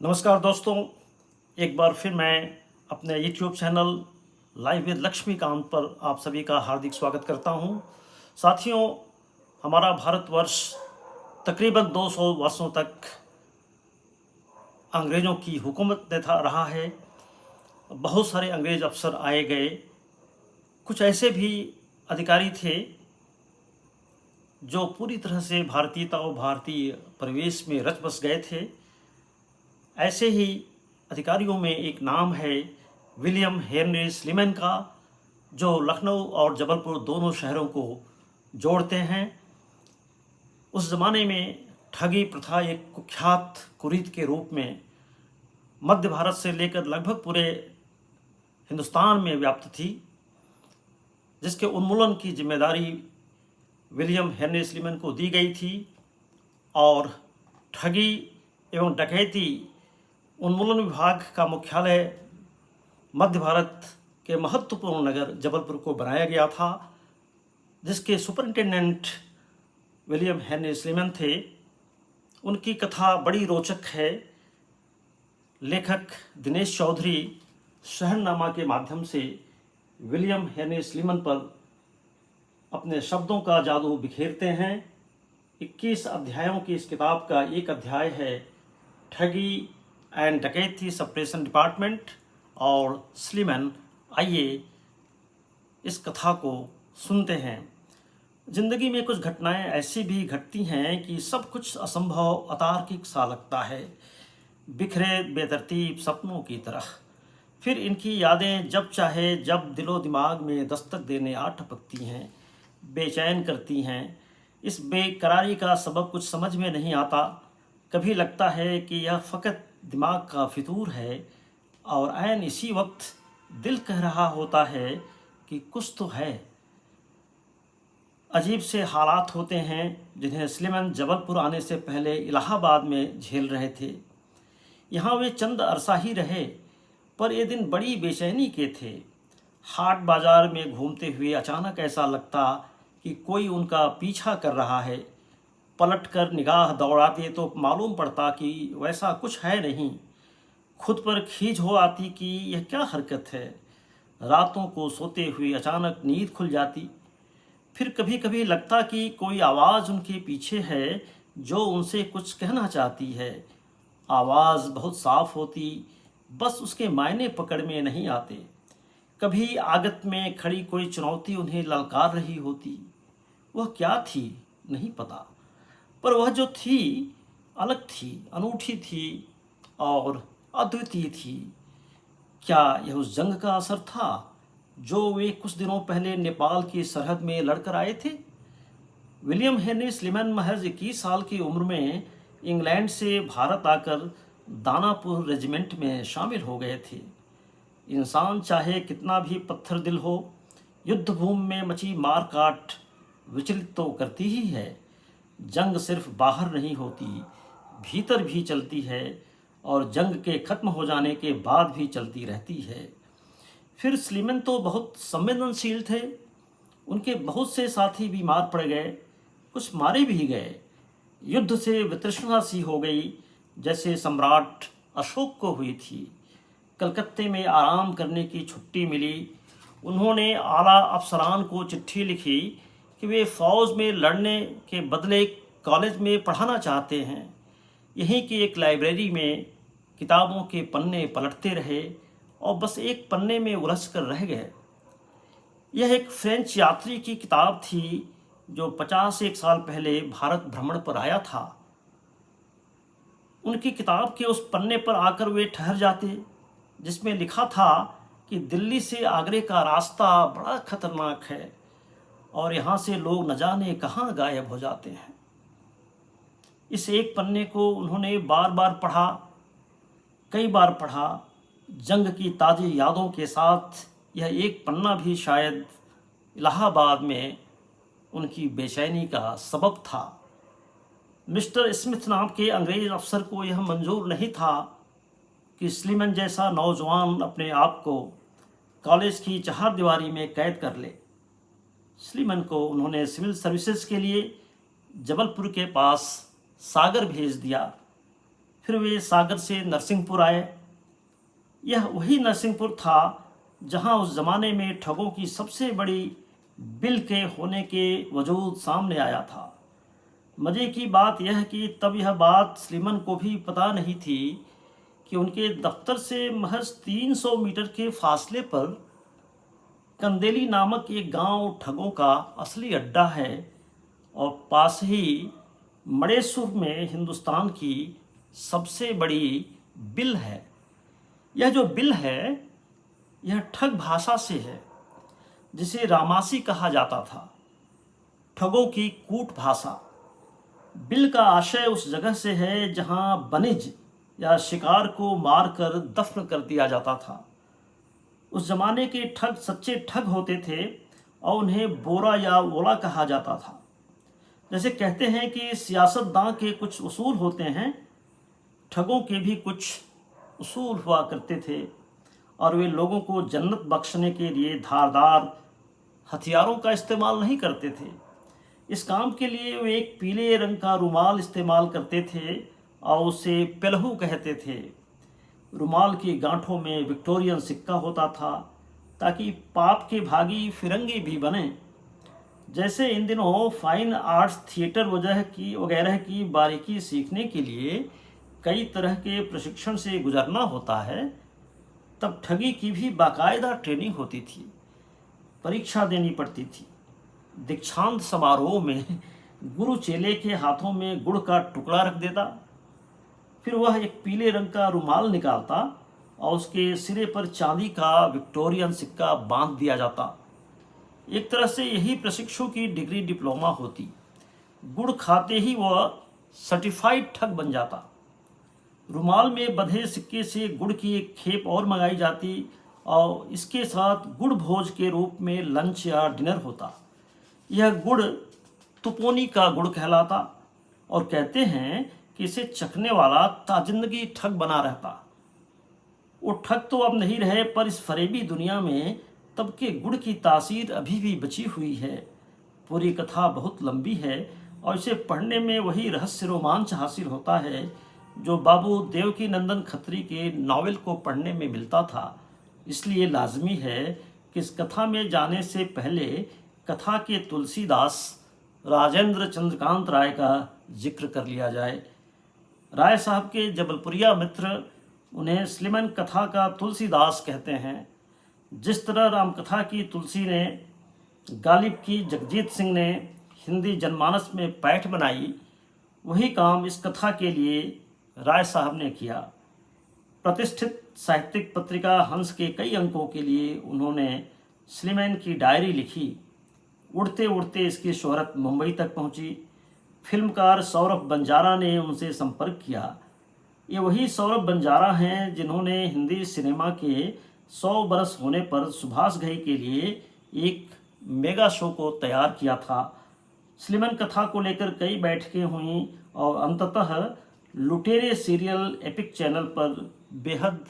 नमस्कार दोस्तों, एक बार फिर मैं अपने YouTube channel live with Laxmikant पर आप सभी का हार्दिक स्वागत करता हूं। साथियों, हमारा भारतवर्ष तकरीबन 200 वर्षों तक अंग्रेज़ों की हुकूमत में रहा है। बहुत सारे अंग्रेज़ अफसर आए गए। कुछ ऐसे भी अधिकारी थे जो पूरी तरह से भारतीयता और भारतीय परिवेश में रच बस गए थे। ऐसे ही अधिकारियों में एक नाम है विलियम हेनरी स्लीमैन का, जो लखनऊ और जबलपुर दोनों शहरों को जोड़ते हैं। उस ज़माने में ठगी प्रथा एक कुख्यात कुरीत के रूप में मध्य भारत से लेकर लगभग पूरे हिंदुस्तान में व्याप्त थी, जिसके उन्मूलन की जिम्मेदारी विलियम हेनरी स्लीमैन को दी गई थी। और ठगी एवं डकैती उन्मूलन विभाग का मुख्यालय मध्य भारत के महत्वपूर्ण नगर जबलपुर को बनाया गया था, जिसके सुपरिंटेंडेंट विलियम हेनरी स्लीमैन थे। उनकी कथा बड़ी रोचक है। लेखक दिनेश चौधरी शहरनामा के माध्यम से विलियम हेनरी स्लीमैन पर अपने शब्दों का जादू बिखेरते हैं। 21 अध्यायों की इस किताब का एक अध्याय है ठगी एंड डकैती सप्रेशन डिपार्टमेंट और स्लीमैन। आइए इस कथा को सुनते हैं। जिंदगी में कुछ घटनाएं ऐसी भी घटती हैं कि सब कुछ असंभव अतार्किक सा लगता है, बिखरे बेतरतीब सपनों की तरह। फिर इनकी यादें जब चाहे जब दिलो दिमाग में दस्तक देने आ टपकती हैं, बेचैन करती हैं। इस बेकरारी का सबब कुछ समझ में नहीं आता। कभी लगता है कि यह फ़कत दिमाग का फितूर है, और ऐन इसी वक्त दिल कह रहा होता है कि कुछ तो है। अजीब से हालात होते हैं जिन्हें स्लीमैन जबलपुर आने से पहले इलाहाबाद में झेल रहे थे। यहाँ वे चंद अरसा ही रहे, पर ये दिन बड़ी बेचैनी के थे। हाट बाजार में घूमते हुए अचानक ऐसा लगता कि कोई उनका पीछा कर रहा है। पलटकर निगाह दौड़ाते तो मालूम पड़ता कि वैसा कुछ है नहीं। खुद पर खींच हो आती कि यह क्या हरकत है। रातों को सोते हुए अचानक नींद खुल जाती। फिर कभी कभी लगता कि कोई आवाज़ उनके पीछे है जो उनसे कुछ कहना चाहती है। आवाज़ बहुत साफ होती, बस उसके मायने पकड़ में नहीं आते। कभी आगत में खड़ी कोई चुनौती उन्हें ललकार रही होती। वह क्या थी नहीं पता, पर वह जो थी अलग थी, अनूठी थी और अद्वितीय थी। क्या यह उस जंग का असर था जो वे कुछ दिनों पहले नेपाल की सरहद में लड़कर आए थे? विलियम हेनरी स्लीमैन महज 21 साल की उम्र में इंग्लैंड से भारत आकर दानापुर रेजिमेंट में शामिल हो गए थे। इंसान चाहे कितना भी पत्थर दिल हो, युद्ध भूमि में मची मार काट विचलित तो करती ही है। जंग सिर्फ बाहर नहीं होती, भीतर भी चलती है, और जंग के खत्म हो जाने के बाद भी चलती रहती है। फिर स्लीमैन तो बहुत संवेदनशील थे। उनके बहुत से साथी बीमार पड़ गए, कुछ मारे भी गए। युद्ध से वितृष्णा सी हो गई, जैसे सम्राट अशोक को हुई थी। कलकत्ते में आराम करने की छुट्टी मिली। उन्होंने आला अफसरान को चिट्ठी लिखी कि वे फ़ौज में लड़ने के बदले कॉलेज में पढ़ाना चाहते हैं। यहीं की एक लाइब्रेरी में किताबों के पन्ने पलटते रहे और बस एक पन्ने में उलझ कर रह गए। यह एक फ्रेंच यात्री की किताब थी जो 51 साल पहले भारत भ्रमण पर आया था। उनकी किताब के उस पन्ने पर आकर वे ठहर जाते, जिसमें लिखा था कि दिल्ली से आगरे का रास्ता बड़ा खतरनाक है और यहाँ से लोग न जाने कहाँ गायब हो जाते हैं। इस एक पन्ने को उन्होंने बार बार पढ़ा, कई बार पढ़ा। जंग की ताज़ी यादों के साथ यह एक पन्ना भी शायद इलाहाबाद में उनकी बेचैनी का सबब था। मिस्टर स्मिथ नाम के अंग्रेज अफसर को यह मंजूर नहीं था कि स्लीमैन जैसा नौजवान अपने आप को कॉलेज की चहारदीवारी में कैद कर ले। स्लीमैन को उन्होंने सिविल सर्विसेज के लिए जबलपुर के पास सागर भेज दिया। फिर वे सागर से नरसिंहपुर आए। यह वही नरसिंहपुर था जहां उस ज़माने में ठगों की सबसे बड़ी बिल के होने के वजूद सामने आया था। मज़े की बात यह है कि तब यह बात स्लीमन को भी पता नहीं थी कि उनके दफ्तर से महज 300 मीटर के फासले पर कंदेली नामक एक गांव ठगों का असली अड्डा है और पास ही मणेसुर में हिंदुस्तान की सबसे बड़ी बिल है। यह जो बिल है यह ठग भाषा से है, जिसे रामासी कहा जाता था, ठगों की कूट भाषा। बिल का आशय उस जगह से है जहां वनिज या शिकार को मारकर दफन कर दिया जाता था। उस जमाने के ठग सच्चे ठग होते थे और उन्हें बोरा या ओला कहा जाता था। जैसे कहते हैं कि सियासतदान के कुछ उसूल होते हैं, ठगों के भी कुछ उसूल हुआ करते थे और वे लोगों को जन्नत बख्शने के लिए धारदार हथियारों का इस्तेमाल नहीं करते थे। इस काम के लिए वे एक पीले रंग का रुमाल इस्तेमाल करते थे और उसे पेलहू कहते थे। रुमाल की गांठों में विक्टोरियन सिक्का होता था ताकि पाप के भागी फिरंगी भी बने। जैसे इन दिनों फाइन आर्ट्स थिएटर वगैरह की बारीकी सीखने के लिए कई तरह के प्रशिक्षण से गुजरना होता है, तब ठगी की भी बाकायदा ट्रेनिंग होती थी, परीक्षा देनी पड़ती थी। दीक्षांत समारोह में गुरु चेले के हाथों में गुड़ का टुकड़ा रख देता, फिर वह एक पीले रंग का रुमाल निकालता और उसके सिरे पर चांदी का विक्टोरियन सिक्का बांध दिया जाता। एक तरह से यही प्रशिक्षु की डिग्री डिप्लोमा होती। गुड़ खाते ही वह सर्टिफाइड ठग बन जाता। रुमाल में बंधे सिक्के से गुड़ की एक खेप और मंगाई जाती और इसके साथ गुड़ भोज के रूप में लंच या डिनर होता। यह गुड़ तुपोनी का गुड़ कहलाता और कहते हैं कि इसे चखने वाला ताजिंदगी ठग बना रहता। वो ठग तो अब नहीं रहे, पर इस फरेबी दुनिया में तब के गुड़ की तासीर अभी भी बची हुई है। पूरी कथा बहुत लंबी है और इसे पढ़ने में वही रहस्य रोमांच हासिल होता है जो बाबू देवकी नंदन खत्री के नावल को पढ़ने में मिलता था। इसलिए लाजमी है कि इस कथा में जाने से पहले कथा के तुलसीदास राजेंद्र चंद्रकांत राय का जिक्र कर लिया जाए। राय साहब के जबलपुरिया मित्र उन्हें स्लीमन कथा का तुलसीदास कहते हैं। जिस तरह रामकथा की तुलसी ने, गालिब की जगजीत सिंह ने हिंदी जनमानस में पैठ बनाई, वही काम इस कथा के लिए राय साहब ने किया। प्रतिष्ठित साहित्यिक पत्रिका हंस के कई अंकों के लिए उन्होंने स्लीमैन की डायरी लिखी। उड़ते उड़ते इसकी शोहरत मुंबई तक पहुंची। फिल्मकार सौरभ बंजारा ने उनसे संपर्क किया। ये वही सौरभ बंजारा हैं जिन्होंने हिंदी सिनेमा के 100 बरस होने पर सुभाष घई के लिए एक मेगा शो को तैयार किया था। स्लीमन कथा को लेकर कई बैठकें हुईं और अंततः लुटेरे सीरियल एपिक चैनल पर बेहद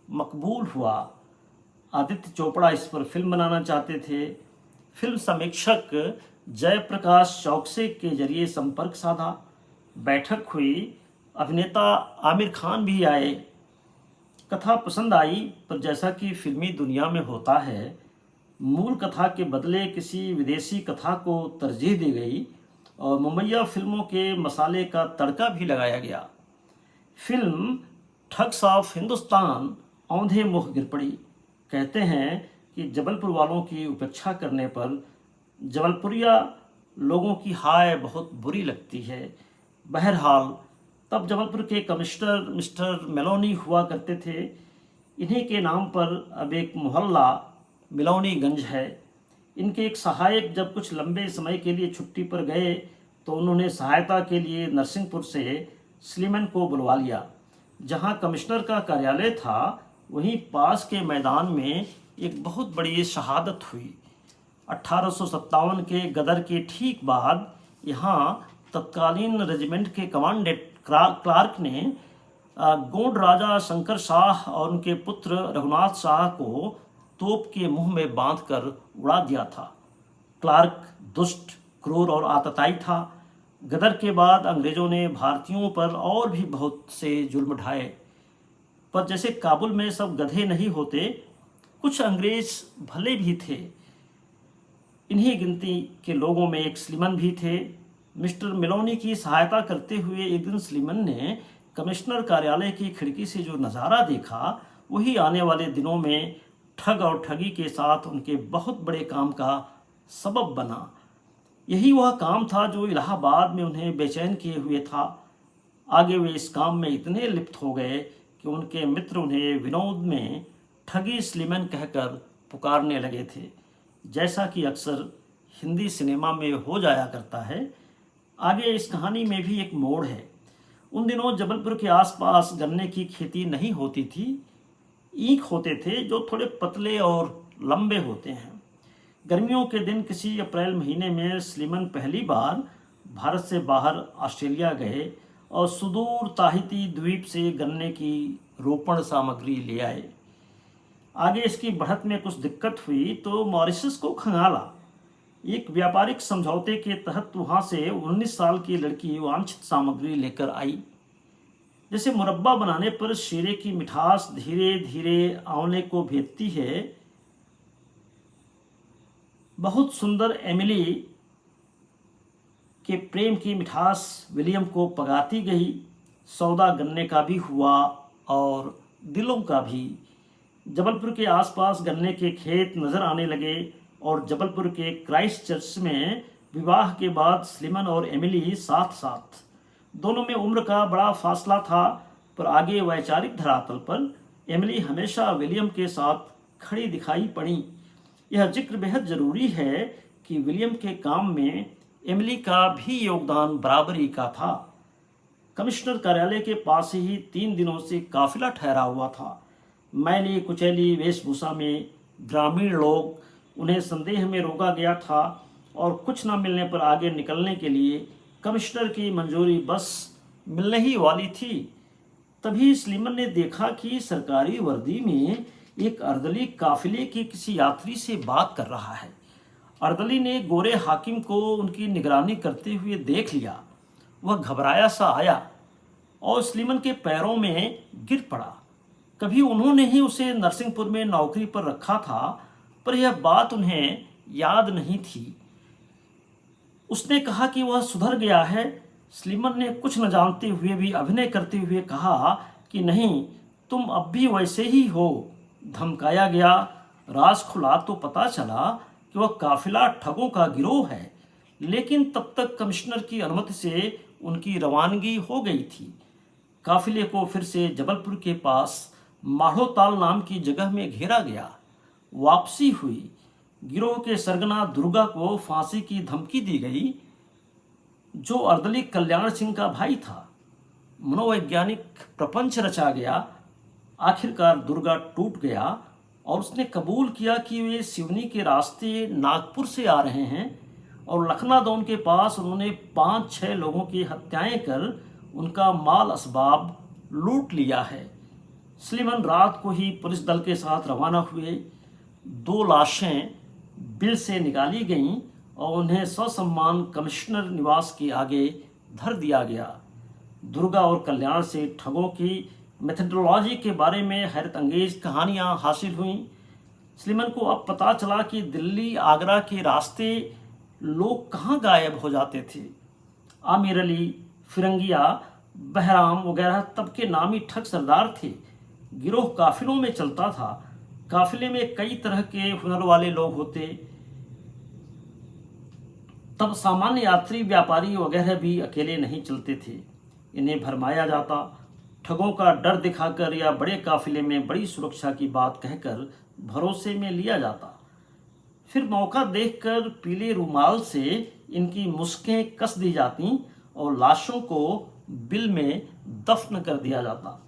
मकबूल हुआ। आदित्य चोपड़ा इस पर फिल्म बनाना चाहते थे। फिल्म समीक्षक जयप्रकाश चौकसे के जरिए संपर्क साधा, बैठक हुई। अभिनेता आमिर खान भी आए। कथा पसंद आई, पर जैसा कि फिल्मी दुनिया में होता है, मूल कथा के बदले किसी विदेशी कथा को तरजीह दी गई और मुंबईया फिल्मों के मसाले का तड़का भी लगाया गया। फिल्म ठग्स ऑफ हिंदुस्तान औंधे मुख गिर पड़ी। कहते हैं कि जबलपुर वालों की उपेक्षा करने पर जबलपुरिया लोगों की हाय बहुत बुरी लगती है। बहरहाल तब जबलपुर के कमिश्नर मिस्टर मेलोनी हुआ करते थे। इन्हीं के नाम पर अब एक मोहल्ला मिलोनीगंज है। इनके एक सहायक जब कुछ लंबे समय के लिए छुट्टी पर गए तो उन्होंने सहायता के लिए नरसिंहपुर से स्लीमन को बुलवा लिया। जहां कमिश्नर का कार्यालय था, वहीं पास के मैदान में एक बहुत बड़ी शहादत हुई। 1857 के गदर के ठीक बाद यहाँ तत्कालीन रेजिमेंट के कमांडेंट क्लार्क ने गोंड राजा शंकर शाह और उनके पुत्र रघुनाथ शाह को तोप के मुंह में बांधकर उड़ा दिया था। क्लार्क दुष्ट, क्रूर और आतताई था। गदर के बाद अंग्रेज़ों ने भारतीयों पर और भी बहुत से जुल्म ढाए, पर जैसे काबुल में सब गधे नहीं होते, कुछ अंग्रेज भले भी थे। इन्हीं गिनती के लोगों में एक स्लीमन भी थे। मिस्टर मिलोनी की सहायता करते हुए एक दिन स्लीमन ने कमिश्नर कार्यालय की खिड़की से जो नज़ारा देखा, वही आने वाले दिनों में ठग और ठगी के साथ उनके बहुत बड़े काम का सबब बना। यही वह काम था जो इलाहाबाद में उन्हें बेचैन किए हुए था। आगे वे इस काम में इतने लिप्त हो गए कि उनके मित्र उन्हें विनोद में ठगी स्लीमन कहकर पुकारने लगे थे, जैसा कि अक्सर हिंदी सिनेमा में हो जाया करता है। आगे इस कहानी में भी एक मोड़ है। उन दिनों जबलपुर के आसपास गन्ने की खेती नहीं होती थी। ईख होते थे जो थोड़े पतले और लंबे होते हैं। गर्मियों के दिन किसी अप्रैल महीने में स्लीमन पहली बार भारत से बाहर ऑस्ट्रेलिया गए और सुदूर ताहिती द्वीप से गन्ने की रोपण सामग्री ले आए। आगे इसकी बढ़त में कुछ दिक्कत हुई तो मॉरिशस को खंगाला। एक व्यापारिक समझौते के तहत वहाँ से 19 साल की लड़की वांछित सामग्री लेकर आई। जैसे मुरब्बा बनाने पर शीरे की मिठास धीरे धीरे आंवले को भेदती है, बहुत सुंदर एमिली के प्रेम की मिठास विलियम को पगाती गई। सौदा गन्ने का भी हुआ और दिलों का भी। जबलपुर के आसपास गन्ने के खेत नज़र आने लगे और जबलपुर के क्राइस्ट चर्च में विवाह के बाद स्लीमन और एमिली साथ साथ। दोनों में उम्र का बड़ा फासला था, पर आगे वैचारिक धरातल पर एमिली हमेशा विलियम के साथ खड़ी दिखाई पड़ी। यह जिक्र बेहद ज़रूरी है कि विलियम के काम में एमिली का भी योगदान बराबरी का था। कमिश्नर कार्यालय के पास ही 3 दिनों से काफिला ठहरा हुआ था। मैली कुचैली वेशभूषा में ग्रामीण लोग, उन्हें संदेह में रोका गया था और कुछ न मिलने पर आगे निकलने के लिए कमिश्नर की मंजूरी बस मिलने ही वाली थी। तभी स्लीमन ने देखा कि सरकारी वर्दी में एक अर्दली काफिले के किसी यात्री से बात कर रहा है। अर्दली ने गोरे हाकिम को उनकी निगरानी करते हुए देख लिया। वह घबराया सा आया और स्लीमन के पैरों में गिर पड़ा। कभी उन्होंने ही उसे नरसिंहपुर में नौकरी पर रखा था, पर यह बात उन्हें याद नहीं थी। उसने कहा कि वह सुधर गया है। स्लीमन ने कुछ न जानते हुए भी अभिनय करते हुए कहा कि नहीं, तुम अब भी वैसे ही हो। धमकाया गया। राज खुला तो पता चला कि वह काफिला ठगों का गिरोह है, लेकिन तब तक कमिश्नर की अनुमति से उनकी रवानगी हो गई थी। काफिले को फिर से जबलपुर के पास माढ़ोताल नाम की जगह में घेरा गया। वापसी हुई। गिरोह के सरगना दुर्गा को फांसी की धमकी दी गई, जो अर्दली कल्याण सिंह का भाई था। मनोवैज्ञानिक प्रपंच रचा गया। आखिरकार दुर्गा टूट गया और उसने कबूल किया कि वे सिवनी के रास्ते नागपुर से आ रहे हैं और लखनादौन के पास उन्होंने 5-6 लोगों की हत्याएं कर उनका माल असबाब लूट लिया है। स्लीमन रात को ही पुलिस दल के साथ रवाना हुए। 2 लाशें बिल से निकाली गईं और उन्हें ससम्मान कमिश्नर निवास के आगे धर दिया गया। दुर्गा और कल्याण से ठगों की मेथडोलॉजी के बारे में हैरत अंगेज कहानियाँ हासिल हुईं। स्लीमन को अब पता चला कि दिल्ली आगरा के रास्ते लोग कहाँ गायब हो जाते थे। आमिर अली, फिरंगिया, बहराम वगैरह तब के नामी ठग सरदार थे। गिरोह काफिलों में चलता था। काफिले में कई तरह के हुनर वाले लोग होते। तब सामान्य यात्री, व्यापारी वगैरह भी अकेले नहीं चलते थे। इन्हें भरमाया जाता, ठगों का डर दिखाकर या बड़े काफिले में बड़ी सुरक्षा की बात कहकर भरोसे में लिया जाता। फिर मौका देखकर पीले रुमाल से इनकी मुस्कें कस दी जाती और लाशों को बिल में दफन कर दिया जाता।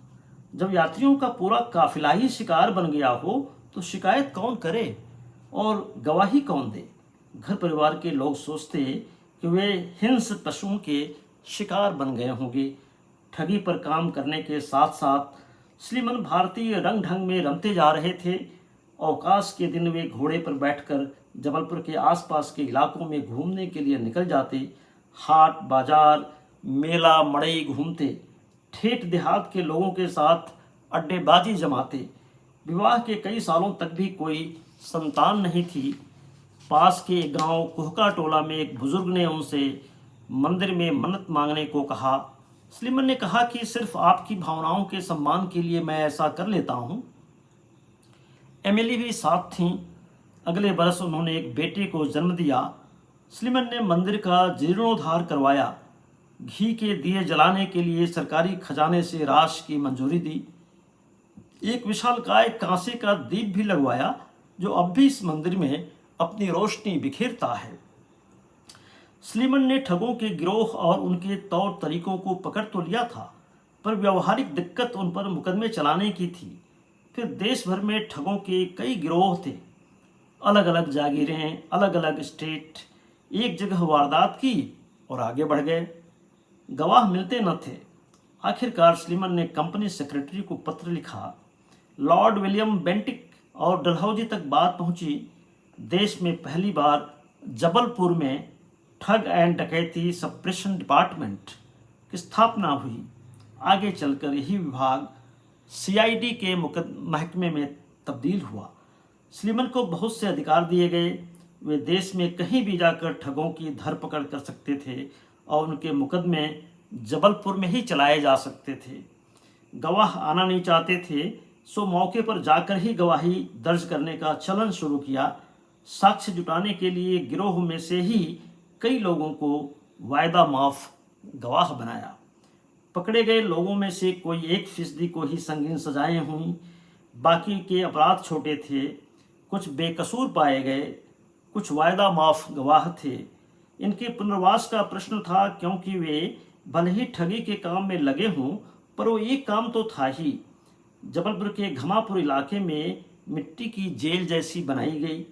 जब यात्रियों का पूरा काफिला ही शिकार बन गया हो तो शिकायत कौन करे और गवाही कौन दे? घर परिवार के लोग सोचते कि वे हिंस पशुओं के शिकार बन गए होंगे। ठगी पर काम करने के साथ साथ स्लीमन भारतीय रंग ढंग में रमते जा रहे थे। अवकाश के दिन वे घोड़े पर बैठकर जबलपुर के आसपास के इलाकों में घूमने के लिए निकल जाते। हाट बाजार, मेला मड़ई घूमते, ठेठ देहात के लोगों के साथ अड्डेबाजी जमाते। विवाह के कई सालों तक भी कोई संतान नहीं थी। पास के गांव कुहका टोला में एक बुजुर्ग ने उनसे मंदिर में मन्नत मांगने को कहा। स्लीमन ने कहा कि सिर्फ आपकी भावनाओं के सम्मान के लिए मैं ऐसा कर लेता हूँ। एमिली भी साथ थीं। अगले बरस उन्होंने एक बेटे को जन्म दिया। स्लीमन ने मंदिर का जीर्णोद्धार करवाया, घी के दिए जलाने के लिए सरकारी खजाने से राशि की मंजूरी दी, एक विशालकाय कांसे का दीप भी लगवाया जो अब भी इस मंदिर में अपनी रोशनी बिखेरता है। स्लीमन ने ठगों के गिरोह और उनके तौर तरीकों को पकड़ तो लिया था, पर व्यवहारिक दिक्कत उन पर मुकदमे चलाने की थी। फिर देश भर में ठगों के कई गिरोह थे, अलग अलग जागीरें, अलग अलग स्टेट। एक जगह वारदात की और आगे बढ़ गए। गवाह मिलते न थे। आखिरकार स्लीमन ने कंपनी सेक्रेटरी को पत्र लिखा। लॉर्ड विलियम बेंटिक और डलहौजी तक बात पहुंची। देश में पहली बार जबलपुर में ठग एंड डकैती सप्रेशन डिपार्टमेंट की स्थापना हुई। आगे चलकर यही विभाग सीआईडी के महकमे में तब्दील हुआ। स्लीमन को बहुत से अधिकार दिए गए। वे देश में कहीं भी जाकर ठगों की धरपकड़ कर सकते थे और उनके मुकदमे जबलपुर में ही चलाए जा सकते थे। गवाह आना नहीं चाहते थे, सो मौके पर जाकर ही गवाही दर्ज करने का चलन शुरू किया। साक्ष्य जुटाने के लिए गिरोह में से ही कई लोगों को वायदा माफ गवाह बनाया। पकड़े गए लोगों में से कोई 1% को ही संगीन सजाएं हुई। बाकी के अपराध छोटे थे। कुछ बेकसूर पाए गए, कुछ वायदा माफ गवाह थे। इनके पुनर्वास का प्रश्न था, क्योंकि वे भले ही ठगी के काम में लगे हों, पर वो एक काम तो था ही। जबलपुर के घमापुर इलाके में मिट्टी की जेल जैसी बनाई गई।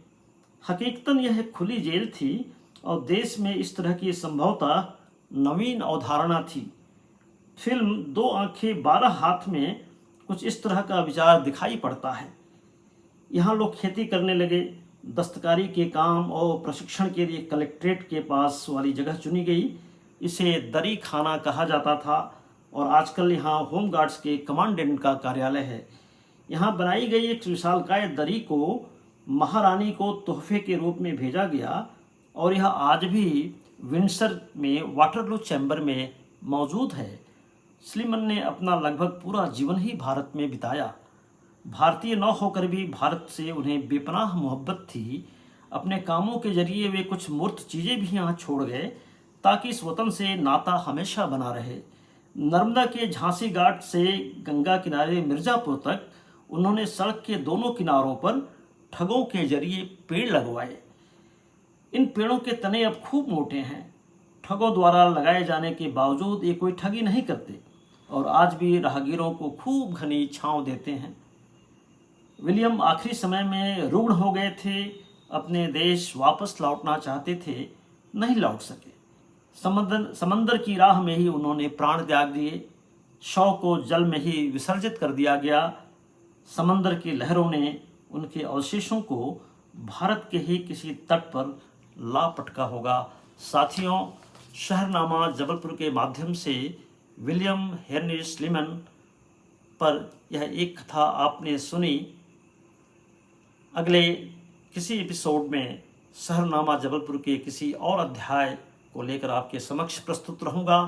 हकीकतन यह खुली जेल थी और देश में इस तरह की संभवतः नवीन अवधारणा थी। फिल्म 2 आंखें 12 हाथ में कुछ इस तरह का विचार दिखाई पड़ता है। यहाँ लोग खेती करने लगे। दस्तकारी के काम और प्रशिक्षण के लिए कलेक्ट्रेट के पास वाली जगह चुनी गई। इसे दरी खाना कहा जाता था और आजकल यहाँ होम गार्ड्स के कमांडेंट का कार्यालय है। यहाँ बनाई गई एक विशालकाय दरी को महारानी को तोहफे के रूप में भेजा गया और यह आज भी विंडसर में वाटरलू चैम्बर में मौजूद है। स्लीमन ने अपना लगभग पूरा जीवन ही भारत में बिताया। भारतीय न होकर भी भारत से उन्हें बेपनाह मोहब्बत थी। अपने कामों के जरिए वे कुछ मूर्त चीज़ें भी यहाँ छोड़ गए ताकि इस वतन से नाता हमेशा बना रहे। नर्मदा के झांसी घाट से गंगा किनारे मिर्ज़ापुर तक उन्होंने सड़क के दोनों किनारों पर ठगों के जरिए पेड़ लगवाए। इन पेड़ों के तने अब खूब मोटे हैं। ठगों द्वारा लगाए जाने के बावजूद ये कोई ठगी नहीं करते और आज भी राहगीरों को खूब घनी छांव देते हैं। विलियम आखिरी समय में रुग्ण हो गए थे। अपने देश वापस लौटना चाहते थे, नहीं लौट सके। समंदर की राह में ही उन्होंने प्राण त्याग दिए। शव को जल में ही विसर्जित कर दिया गया। समंदर की लहरों ने उनके अवशेषों को भारत के ही किसी तट पर ला पटका होगा। साथियों, शहरनामा जबलपुर के माध्यम से विलियम हेनरी स्लीमन पर यह एक कथा आपने सुनी। अगले किसी एपिसोड में शहरनामा जबलपुर के किसी और अध्याय को लेकर आपके समक्ष प्रस्तुत रहूँगा।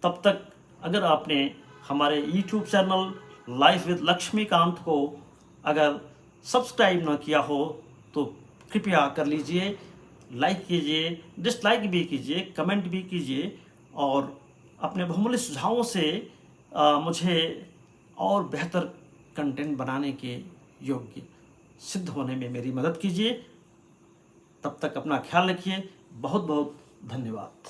तब तक अगर आपने हमारे YouTube channel life with Laxmikant को अगर सब्सक्राइब न किया हो तो कृपया कर लीजिए, लाइक कीजिए, डिसलाइक भी कीजिए, कमेंट भी कीजिए और अपने बहुमूल्य सुझावों से मुझे और बेहतर कंटेंट बनाने के योग्य सिद्ध होने में मेरी मदद कीजिए। तब तक अपना ख्याल रखिए। बहुत बहुत धन्यवाद।